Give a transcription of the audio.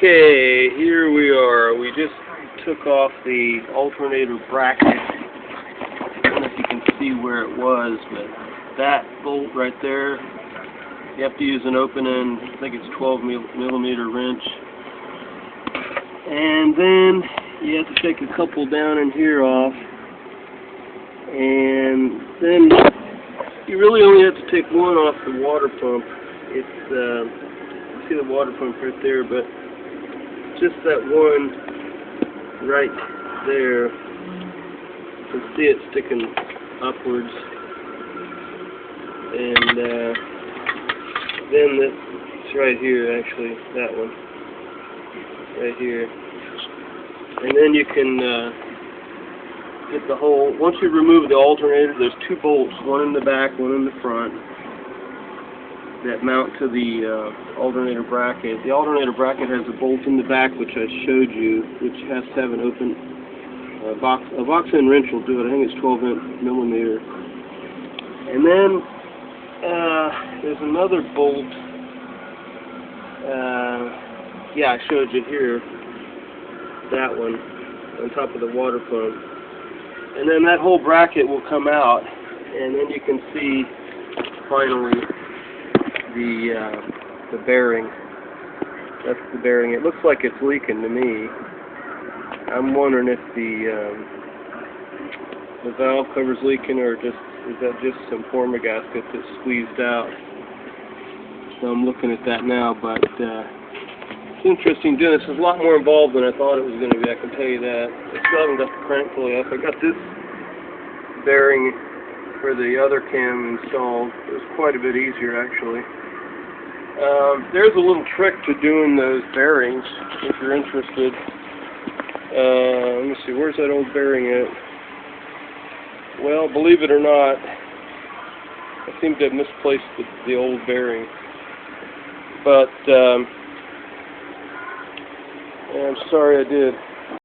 Okay, here we are. We just took off the alternator bracket. I don't know if you can see where it was, but that bolt right there, you have to use an open end, I think it's 12 millimeter wrench. And then you have to take a couple down in here off. And then you really only have to take one off the water pump. It's, you see the water pump right there, but just that one right there. You can see it sticking upwards. And then it's right here, actually, that one. Right here. And then you can get the whole, once you remove the alternator, there's two bolts, one in the back, one in the front, that mount to the alternator bracket. The alternator bracket has a bolt in the back, which I showed you, which has to have an open a box end wrench will do it. I think it's 12 millimeter. And then there's another bolt. Yeah, I showed you here. That one on top of the water pump. And then that whole bracket will come out, and then you can see finally the bearing. That's the bearing. It looks like it's leaking to me. I'm wondering if the valve cover's leaking, or is that just some former gasket that's squeezed out. So I'm looking at that now, but it's interesting doing this. There's a lot more involved than I thought it was going to be, I can tell you that. I still haven't got the crank fully off. I got this bearing for the other cam installed. It was quite a bit easier, actually. There's a little trick to doing those bearings, if you're interested. Let me see, where's that old bearing at? Well, believe it or not, I seem to have misplaced the old bearing. But, I'm sorry I did.